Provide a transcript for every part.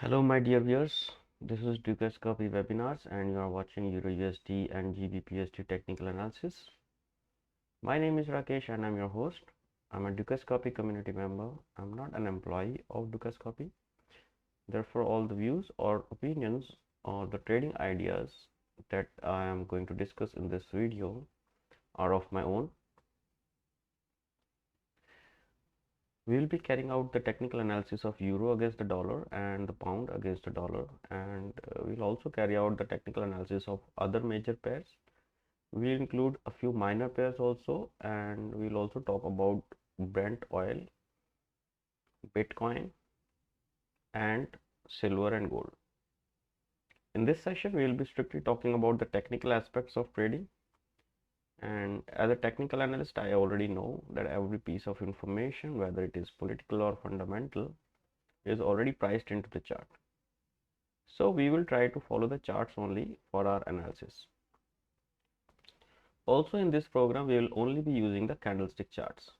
Hello my dear viewers, this is EURGBP webinars and you are watching EURUSD and GBPUSD technical analysis. My name is Rakesh and I'm your host. I'm a EURGBP community member. I'm not an employee of EURGBP. Therefore, all the views or opinions or the trading ideas that I am going to discuss in this video are of my own. We will be carrying out the technical analysis of euro against the dollar and the pound against the dollar, and we'll also carry out the technical analysis of other major pairs. We'll include a few minor pairs also, and we'll also talk about Brent oil, Bitcoin, and silver and gold. In this session, we'll be strictly talking about the technical aspects of trading. And as a technical analyst, I already know that every piece of information, whether it is political or fundamental, is already priced into the chart. So we will try to follow the charts only for our analysis. Also in this program, we will only be using the candlestick charts,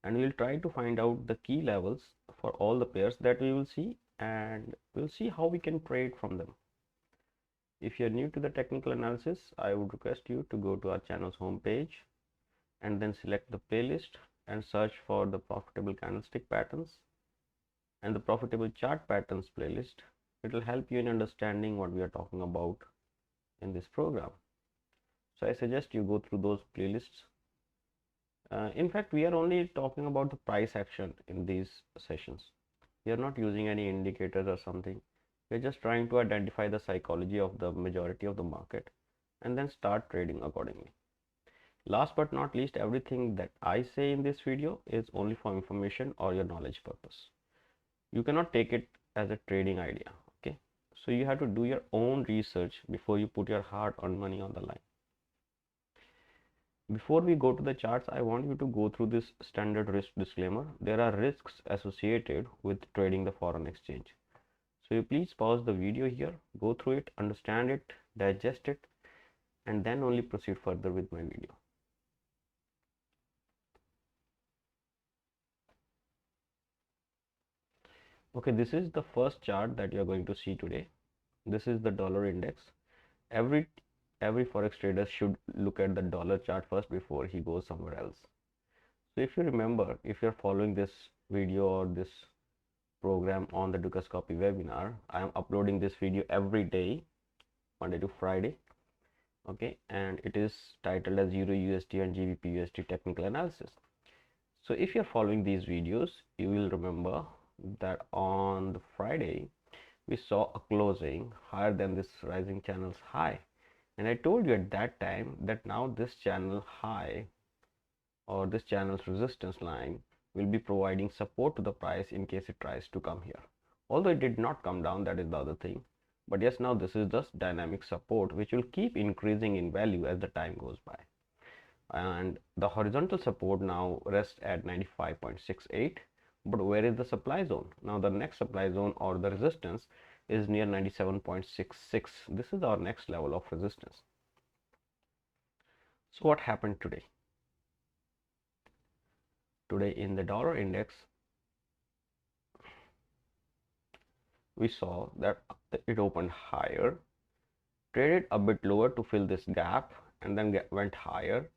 and we will try to find out the key levels for all the pairs that we will see, and we'll see how we can trade from them. If you are new to the technical analysis, I would request you to go to our channel's homepage and then select the playlist and search for the profitable candlestick patterns and the profitable chart patterns playlist. It will help you in understanding what we are talking about in this program. So I suggest you go through those playlists. In fact, we are only talking about the price action in these sessions. We are not using any indicators or something. We're just trying to identify the psychology of the majority of the market and then start trading accordingly. Last but not least, everything that I say in this video is only for information or your knowledge purpose. You cannot take it as a trading idea, okay? So you have to do your own research before you put your hard-earned money on the line. Before we go to the charts, I want you to go through this standard risk disclaimer. There are risks associated with trading the foreign exchange. So you please pause the video here, go through it, understand it, digest it, and then only proceed further with my video. Okay, this is the first chart that you are going to see today. This is the dollar index. Every forex trader should look at the dollar chart first before he goes somewhere else. So if you remember, if you're following this video or this program on the EURGBP webinar, I am uploading this video every day, Monday to Friday. Okay, and it is titled as EURUSD and GBPUSD technical analysis. So if you're following these videos, you will remember that on the Friday we saw a closing higher than this rising channel's high, and I told you at that time that now this channel high or this channel's resistance line will be providing support to the price in case it tries to come here. Although it did not come down, that is the other thing. But yes, now this is just dynamic support which will keep increasing in value as the time goes by. And the horizontal support now rests at 95.68. But where is the supply zone? Now the next supply zone or the resistance is near 97.66. This is our next level of resistance. So what happened today? Today in the dollar index, we saw that it opened higher, traded a bit lower to fill this gap, and then went higher,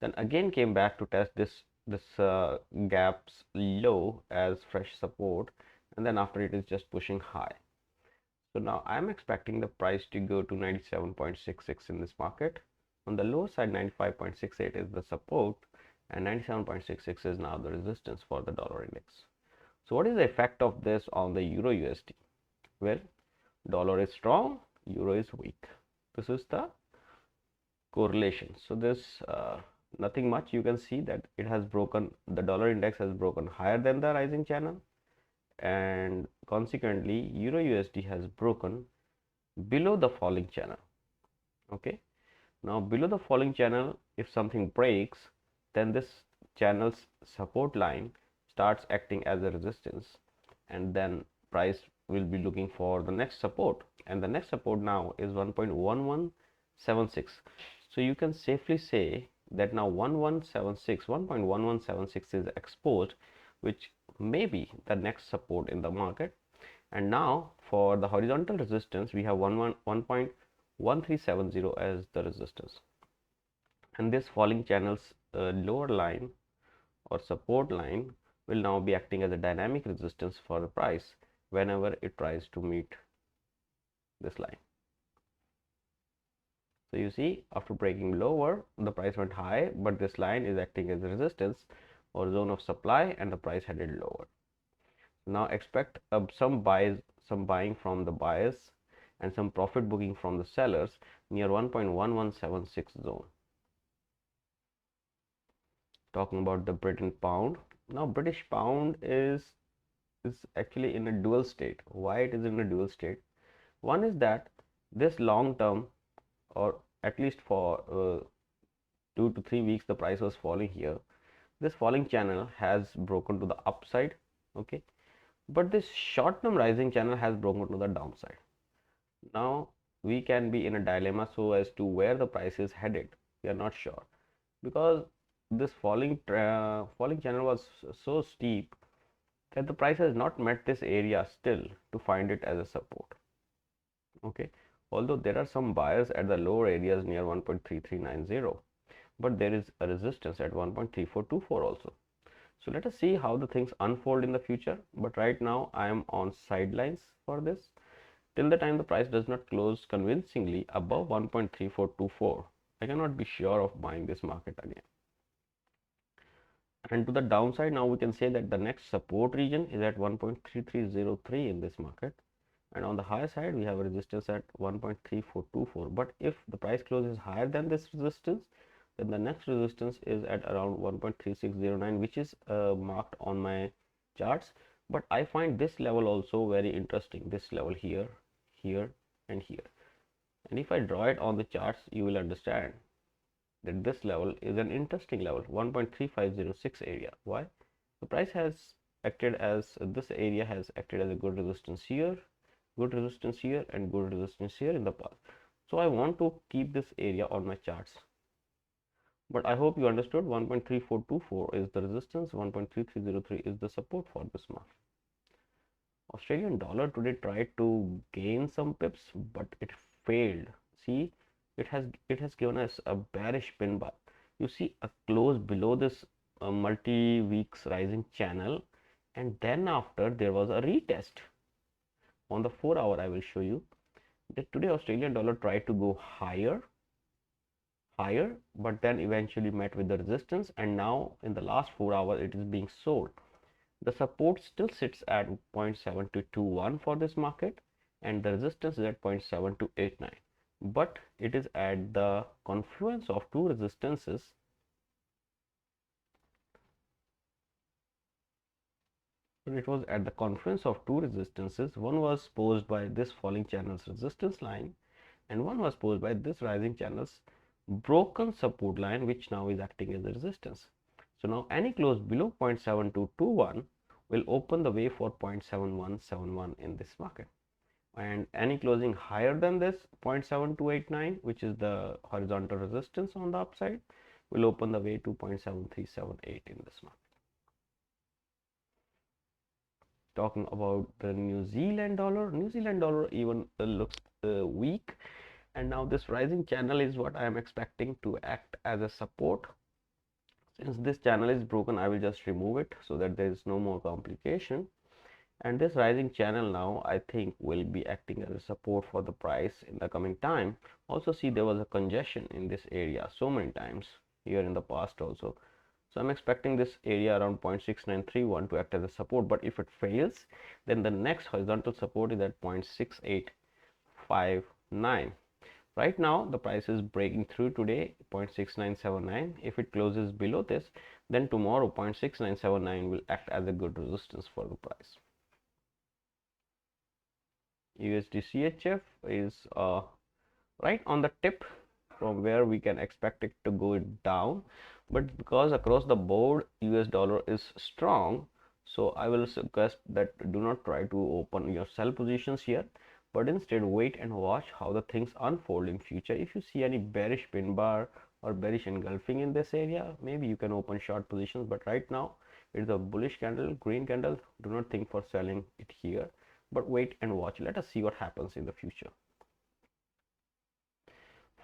then again came back to test this gap's low as fresh support, and then after it is just pushing high. So now I'm expecting the price to go to 97.66 in this market. On the low side, 95.68 is the support, and 97.66 is now the resistance for the dollar index. So what is the effect of this on the euro USD? Well, dollar is strong, euro is weak. This is the correlation. So there's nothing much. You can see that it has broken, the dollar index has broken higher than the rising channel, and consequently euro USD has broken below the falling channel. Okay, now below the falling channel, if something breaks, then this channel's support line starts acting as a resistance, and then price will be looking for the next support, and the next support now is 1.1176. so you can safely say that now 1.1176 is exposed, which may be the next support in the market. And now for the horizontal resistance, we have 1.1370 as the resistance, and this falling channel's lower line or support line will now be acting as a dynamic resistance for the price whenever it tries to meet this line. So you see, after breaking lower, the price went high, but this line is acting as a resistance or zone of supply, and the price headed lower. Now expect some buying from the buyers and some profit booking from the sellers near 1.1176 zone. Talking about the British pound. Now British pound is actually in a dual state. Why it is in a dual state? One is that this long term, or at least for 2 to 3 weeks, the price was falling here. This falling channel has broken to the upside, okay, but this short term rising channel has broken to the downside. Now we can be in a dilemma so as to where the price is headed. We are not sure, because this falling channel was so steep that the price has not met this area still to find it as a support. Okay, although there are some buyers at the lower areas near 1.3390, but there is a resistance at 1.3424 also. So let us see how the things unfold in the future, but right now I am on sidelines for this till the time the price does not close convincingly above 1.3424. I cannot be sure of buying this market again. And to the downside, now we can say that the next support region is at 1.3303 in this market, and on the higher side we have a resistance at 1.3424. but if the price closes higher than this resistance, then the next resistance is at around 1.3609, which is marked on my charts. But I find this level also very interesting, this level here, here and here, and if I draw it on the charts, you will understand that this level is an interesting level, 1.3506 area. Why? The price has acted as, this area has acted as a good resistance here, good resistance here and good resistance here in the past. So I want to keep this area on my charts. But I hope you understood 1.3424 is the resistance, 1.3303 is the support for this market. Australian dollar today tried to gain some pips, but it failed. See, it has given us a bearish pin bar. You see a close below this multi-weeks rising channel, and then after there was a retest on the 4-hour. I will show you that today Australian dollar tried to go higher, but then eventually met with the resistance, and now in the last 4 hours it is being sold. The support still sits at 0.7221 for this market, and the resistance is at 0.7289. But it is at the confluence of two resistances. It was at the confluence of two resistances. One was posed by this falling channel's resistance line, and one was posed by this rising channel's broken support line, which now is acting as a resistance. So now any close below 0.7221 will open the way for 0.7171 in this market, and any closing higher than this 0.7289, which is the horizontal resistance on the upside, will open the way to 0.7378 in this market. Talking about the New Zealand dollar even looks weak, and now this rising channel is what I am expecting to act as a support. Since this channel is broken, I will just remove it so that there is no more complication. And this rising channel now I think will be acting as a support for the price in the coming time. Also see, there was a congestion in this area so many times here in the past also. So I'm expecting this area around 0.6931 to act as a support, but if it fails, then the next horizontal support is at 0.6859. Right now the price is breaking through today 0.6979. If it closes below this, then tomorrow 0.6979 will act as a good resistance for the price. USD CHF is right on the tip from where we can expect it to go down, but because across the board US dollar is strong, so I will suggest that do not try to open your sell positions here, but instead wait and watch how the things unfold in future. If you see any bearish pin bar or bearish engulfing in this area, maybe you can open short positions, but right now it is a bullish candle, green candle. Do not think for selling it here. but wait and watch. Let us see what happens in the future.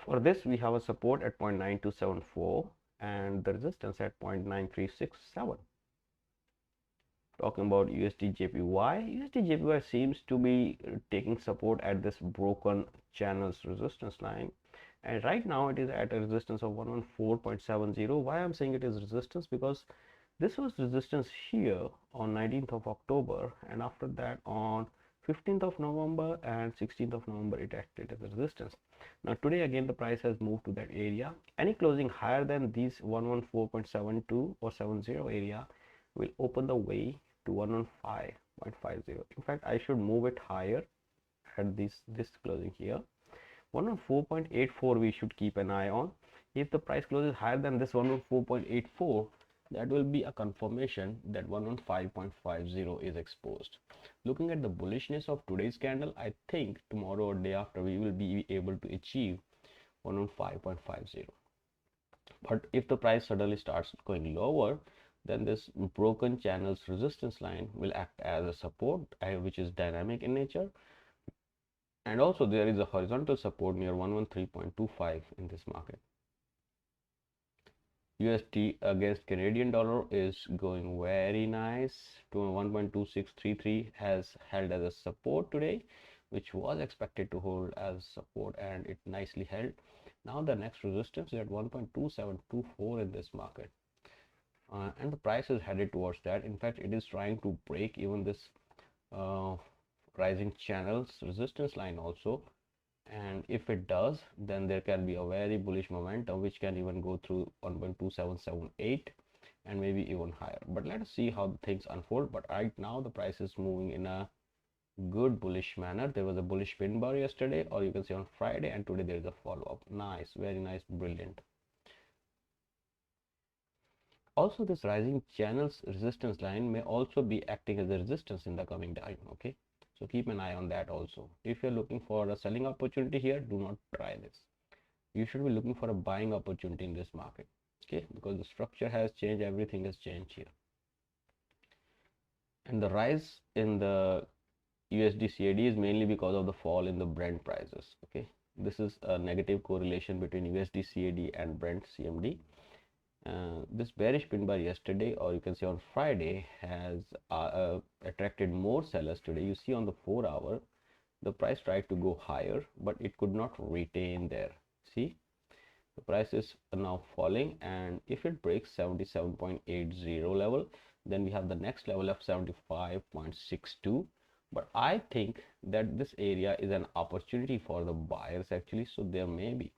For this, we have a support at 0.9274 and the resistance at 0.9367. Talking about USDJPY, USDJPY seems to be taking support at this broken channels resistance line, and right now it is at a resistance of 114.70. Why I'm saying it is resistance? Because this was resistance here on 19th of October, and after that on 15th of November and 16th of November it acted as a resistance. Now today again the price has moved to that area. Any closing higher than these 114.72 or 70 area will open the way to 115.50. In fact, I should move it higher at this closing here. 114.84 we should keep an eye on. If the price closes higher than this 114.84, that will be a confirmation that 115.50 is exposed. Looking at the bullishness of today's candle, I think tomorrow or day after we will be able to achieve 115.50. But if the price suddenly starts going lower, then this broken channels resistance line will act as a support, which is dynamic in nature. And also there is a horizontal support near 113.25 in this market. USD against Canadian dollar is going very nice to 1.2633, has held as a support today, which was expected to hold as support, and it nicely held. Now the next resistance is at 1.2724 in this market, and the price is headed towards that. In fact, it is trying to break even this rising channels resistance line also, and if it does, then there can be a very bullish momentum which can even go through 1.2778 and maybe even higher. But let us see how the things unfold. But right now the price is moving in a good bullish manner. There was a bullish pin bar yesterday, or you can say on Friday, and today there is a follow-up. Nice, very nice, brilliant. Also, this rising channels resistance line may also be acting as a resistance in the coming time. Okay, so keep an eye on that also. If you're looking for a selling opportunity here, do not try this. You should be looking for a buying opportunity in this market. Okay, because the structure has changed, everything has changed here. And the rise in the USDCAD is mainly because of the fall in the Brent prices. Okay, this is a negative correlation between USDCAD and Brent CMD. This bearish pin bar yesterday, or you can say on Friday, has attracted more sellers today. You see on the 4-hour, the price tried to go higher, but it could not retain there. See, the price is now falling, and if it breaks 77.80 level, then we have the next level of 75.62. But I think that this area is an opportunity for the buyers actually, so they may be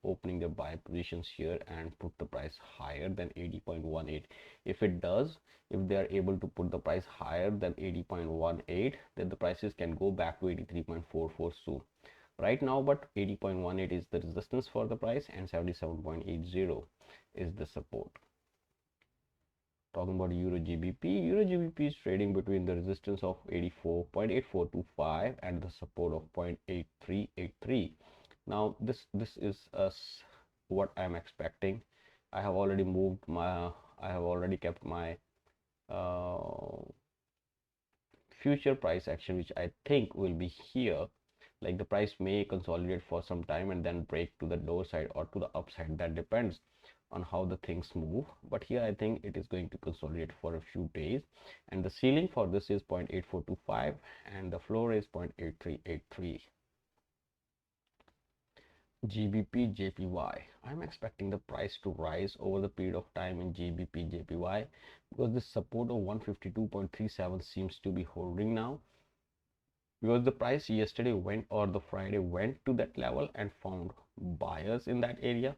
opening their buy positions here and put the price higher than 80.18. If it does, if they are able to put the price higher than 80.18, then the prices can go back to 83.44 soon. Right now, but 80.18 is the resistance for the price, and 77.80 is the support. Talking about EURGBP is trading between the resistance of 84.8425 and the support of 0.8383. Now this is what I'm expecting. I have already kept my future price action, which I think will be here. Like the price may consolidate for some time and then break to the lower side or to the upside. That depends on how the things move, but here I think it is going to consolidate for a few days, and the ceiling for this is 0.8425 and the floor is 0.8383. GBPJPY, I'm expecting the price to rise over the period of time in GBPJPY, because this support of 152.37 seems to be holding now, because the price yesterday went, or the Friday went to that level and found buyers in that area,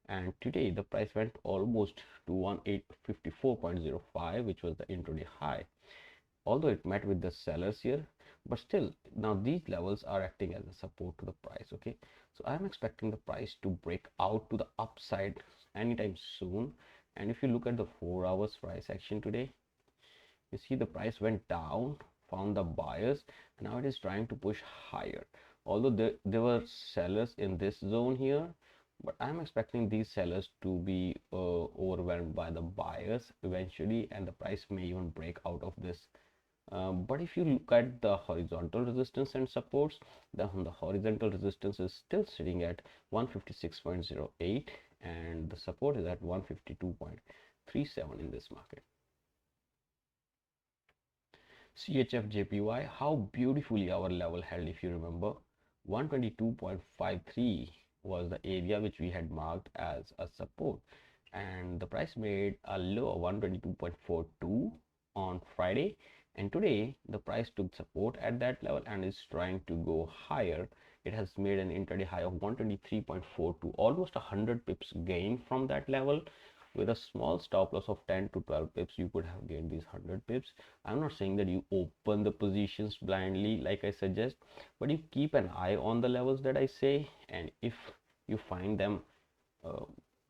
and today the price went almost to 1854.05, which was the intraday high, although it met with the sellers here, but still now these levels are acting as a support to the price. Okay, so I'm expecting the price to break out to the upside anytime soon. And if you look at the 4 hours price action today, you see the price went down, found the buyers, and now it is trying to push higher, although there were sellers in this zone here, but I'm expecting these sellers to be overwhelmed by the buyers eventually, and the price may even break out of this But if you look at the horizontal resistance and supports, the horizontal resistance is still sitting at 156.08 and the support is at 152.37 in this market. CHFJPY, how beautifully our level held. If you remember, 122.53 was the area which we had marked as a support, and the price made a low of 122.42 on Friday, and today the price took support at that level and is trying to go higher. It has made an intraday high of 123.42, almost 100 pips gain from that level. With a small stop loss of 10 to 12 pips, you could have gained these 100 pips. I'm not saying that you open the positions blindly like I suggest, but you keep an eye on the levels that I say, and if you find them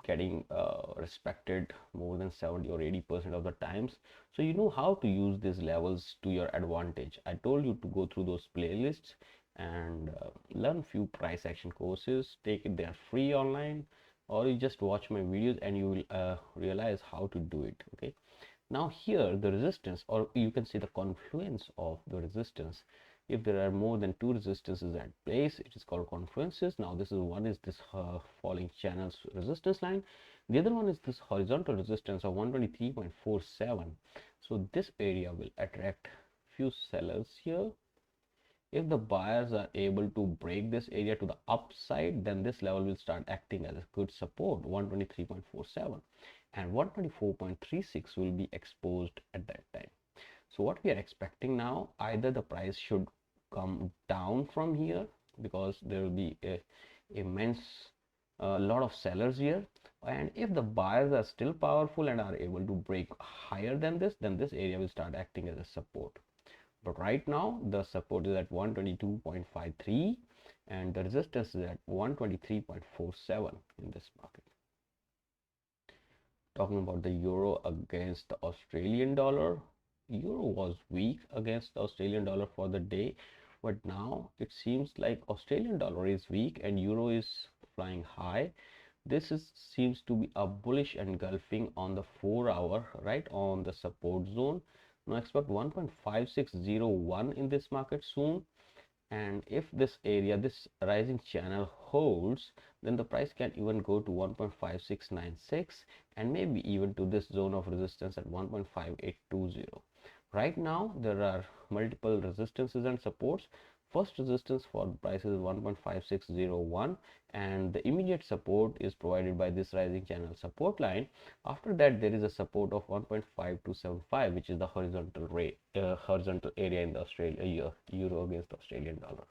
getting respected more than 70 or 80% of the times, so you know how to use these levels to your advantage. I told you to go through those playlists and learn few price action courses. Take it, they are free online, or you just watch my videos and you will realize how to do it. Okay, now here the resistance, or you can see the confluence of the resistance. If there are more than two resistances at place, it is called confluences. Now this is one is this falling channels resistance line, the other one is this horizontal resistance of 123.47. so this area will attract few sellers here. If the buyers are able to break this area to the upside, then this level will start acting as a good support, 123.47, and 124.36 will be exposed at that time. So what we are expecting now, either the price should come down from here because there will be a immense lot of sellers here, and if the buyers are still powerful and are able to break higher than this, then this area will start acting as a support. But right now the support is at 122.53 and the resistance is at 123.47 in this market. Talking about the euro against the Australian dollar, euro was weak against the Australian dollar for the day, but now it seems like Australian dollar is weak and euro is flying high. This seems to be a bullish engulfing on the 4-hour, right on the support zone. Now expect 1.5601 in this market soon, and if this area, this rising channel holds, then the price can even go to 1.5696 and maybe even to this zone of resistance at 1.5820. Right now there are multiple resistances and supports. First resistance for the price is 1.5601 and the immediate support is provided by this rising channel support line. After that there is a support of 1.5275, which is the horizontal rate, horizontal area in the Australia euro against the Australian dollar.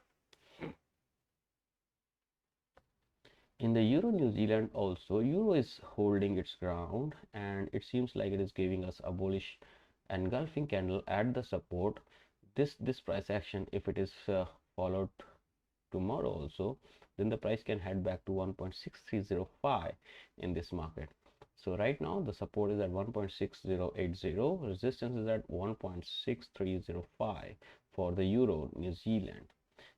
In the euro New Zealand also, euro is holding its ground and it seems like it is giving us a bullish engulfing candle at the support. This price action, if it is followed tomorrow also, then the price can head back to 1.6305 in this market. So right now the support is at 1.6080, resistance is at 1.6305 for the euro New Zealand.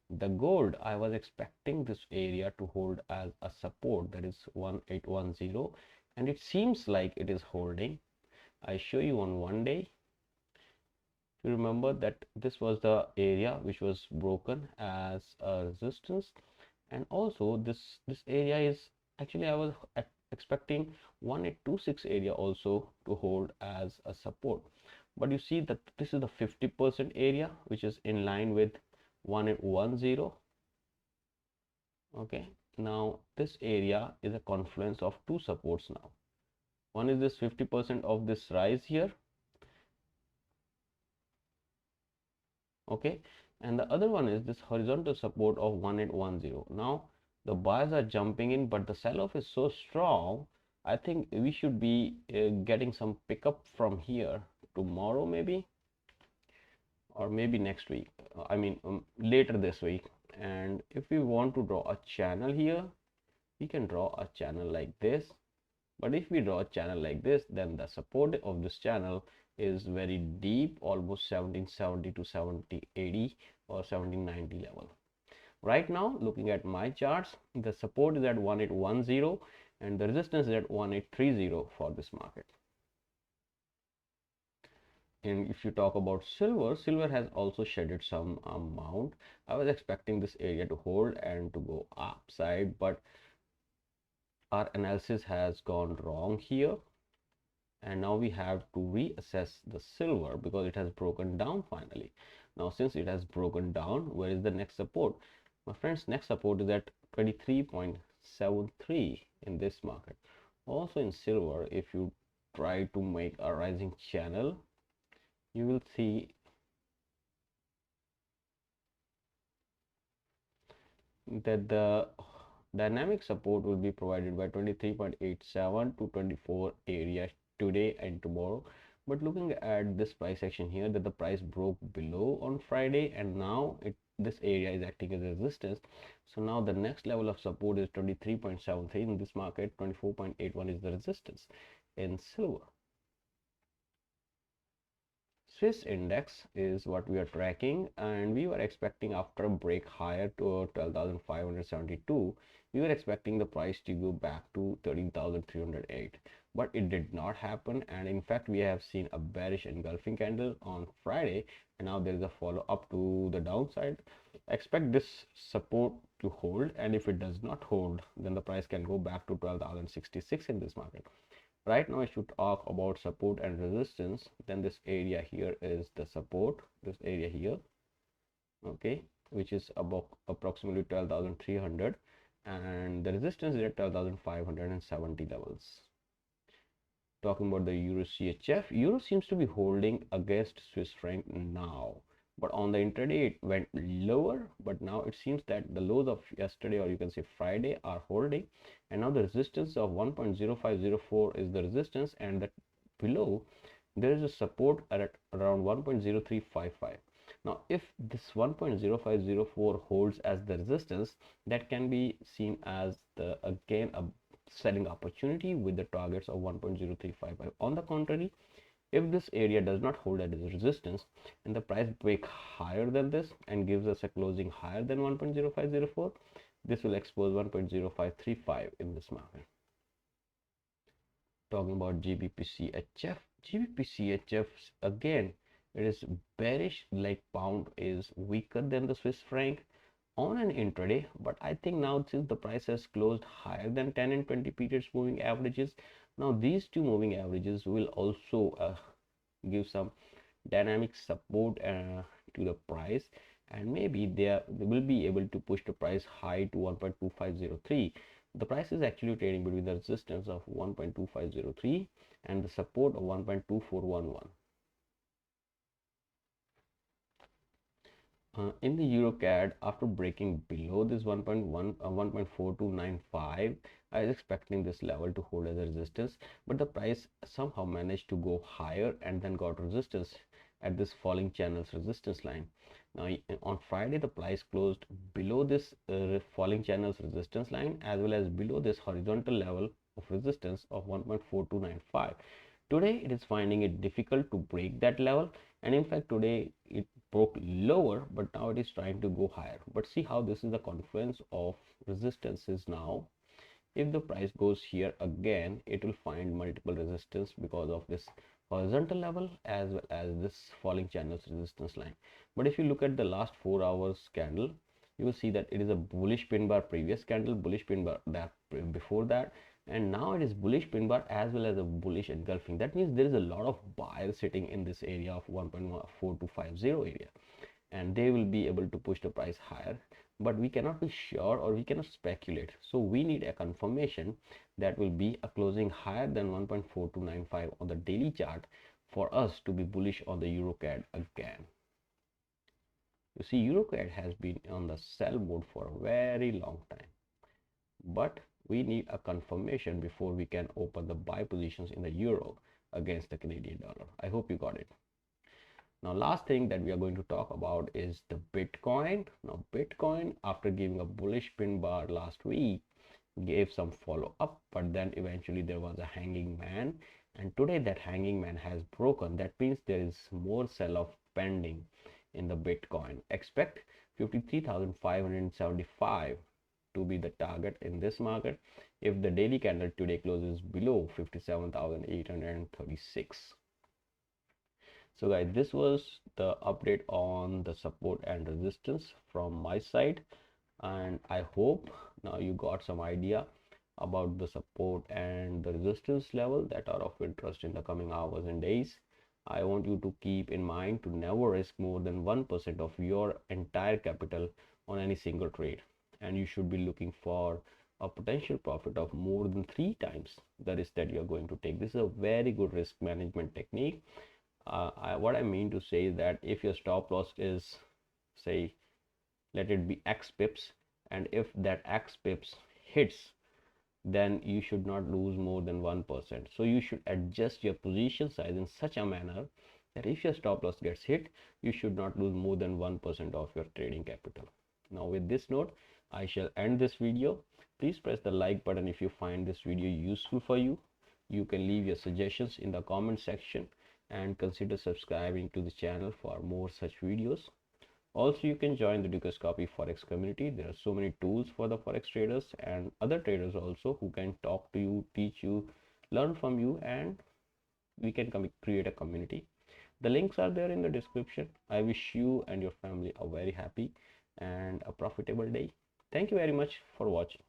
The gold, I was expecting this area to hold as a support, that is 1810, and it seems like it is holding. I show you on one day. You remember that this was the area which was broken as a resistance, and also this area is actually, I was expecting 1826 area also to hold as a support, but you see that this is the 50% area which is in line with 1810. Okay, now this area is a confluence of two supports. Now one is this 50% of this rise here, okay, and the other one is this horizontal support of 1810. Now the buyers are jumping in, but the sell-off is so strong, I think we should be getting some pickup from here tomorrow maybe, or maybe next week, I mean later this week. And if we want to draw a channel here, we can draw a channel like this, but if we draw a channel like this, then the support of this channel is very deep, almost 1770 to 1780 or 1790 level. Right now, looking at my charts, the support is at 1810 and the resistance is at 1830 for this market. And if you talk about silver, silver has also shedded some amount. I was expecting this area to hold and to go upside, but our analysis has gone wrong here. And now we have to reassess the silver because it has broken down finally. Now, since it has broken down, where is the next support? My friends, next support is at 23.73 in this market. Also in silver, if you try to make a rising channel, you will see that the dynamic support will be provided by 23.87 to 24 area today and tomorrow. But looking at this price action here, that the price broke below on Friday, and now this area is acting as a resistance. So now the next level of support is 23.73 in this market. 24.81 is the resistance in silver. Swiss index is what we are tracking, and we were expecting after a break higher to 12,572, we were expecting the price to go back to 13,308, but it did not happen. And in fact, we have seen a bearish engulfing candle on Friday, and now there is a follow up to the downside. Expect this support to hold, and if it does not hold, then the price can go back to 12,066 in this market. Right now I should talk about support and resistance. Then this area here is the support, this area here, okay, which is about approximately 12,300, and the resistance is at 12,570 levels. Talking about the Euro CHF, Euro seems to be holding against Swiss franc now, but on the intraday it went lower, but now it seems that the lows of yesterday, or you can say Friday, are holding, and now the resistance of 1.0504 is the resistance, and that below there is a support at around 1.0355. Now if this 1.0504 holds as the resistance, that can be seen as the again a selling opportunity with the targets of 1.0355. On the contrary, if this area does not hold as resistance and the price break higher than this and gives us a closing higher than 1.0504, this will expose 1.0535 in this market. Talking about GBPCHF, GBPCHF again, it is bearish, like pound is weaker than the Swiss franc on an intraday, but I think now since the price has closed higher than 10 and 20 periods moving averages, now these two moving averages will also give some dynamic support to the price, and maybe they will be able to push the price high to 1.2503. The price is actually trading between the resistance of 1.2503 and the support of 1.2411. In the EURCAD, after breaking below this 1.4295, I was expecting this level to hold as a resistance, but the price somehow managed to go higher and then got resistance at this falling channel's resistance line. Now on Friday, the price closed below this falling channel's resistance line as well as below this horizontal level of resistance of 1.4295. Today it is finding it difficult to break that level, and in fact today it broke lower, but now it is trying to go higher. But see how this is the confluence of resistances now. If the price goes here again, it will find multiple resistance because of this horizontal level as well as this falling channel's resistance line. But if you look at the last 4 hours candle, you will see that it is a bullish pin bar previous candle, bullish pin bar that before that, and now it is bullish pin bar as well as a bullish engulfing. That means there is a lot of buyers sitting in this area of 1.4250 area, and they will be able to push the price higher, but we cannot be sure or we cannot speculate. So we need a confirmation that will be a closing higher than 1.4295 on the daily chart for us to be bullish on the EURCAD again. You see, EURCAD has been on the sell mode for a very long time, but we need a confirmation before we can open the buy positions in the euro against the Canadian dollar. I hope you got it. Now last thing that we are going to talk about is the Bitcoin. Now Bitcoin, after giving a bullish pin bar last week, gave some follow up, but then eventually there was a hanging man, and today that hanging man has broken. That means there is more sell off pending in the Bitcoin. Expect 53,575 to be the target in this market if the daily candle today closes below 57,836. So guys, this was the update on the support and resistance from my side, and I hope now you got some idea about the support and the resistance level that are of interest in the coming hours and days. I want you to keep in mind to never risk more than 1% of your entire capital on any single trade, and you should be looking for a potential profit of more than 3 times the risk that you are going to take. This is a very good risk management technique. What I mean to say is that if your stop loss is, say, let it be X pips, and if that X pips hits, then you should not lose more than 1%. So you should adjust your position size in such a manner that if your stop loss gets hit, you should not lose more than 1% of your trading capital. Now with this note, I shall end this video. Please press the like button if you find this video useful for you. You can leave your suggestions in the comment section and consider subscribing to the channel for more such videos. Also, you can join the EURGBP Forex community. There are so many tools for the Forex traders and other traders also who can talk to you, teach you, learn from you, and we can create a community. The links are there in the description. I wish you and your family a very happy and a profitable day. Thank you very much for watching.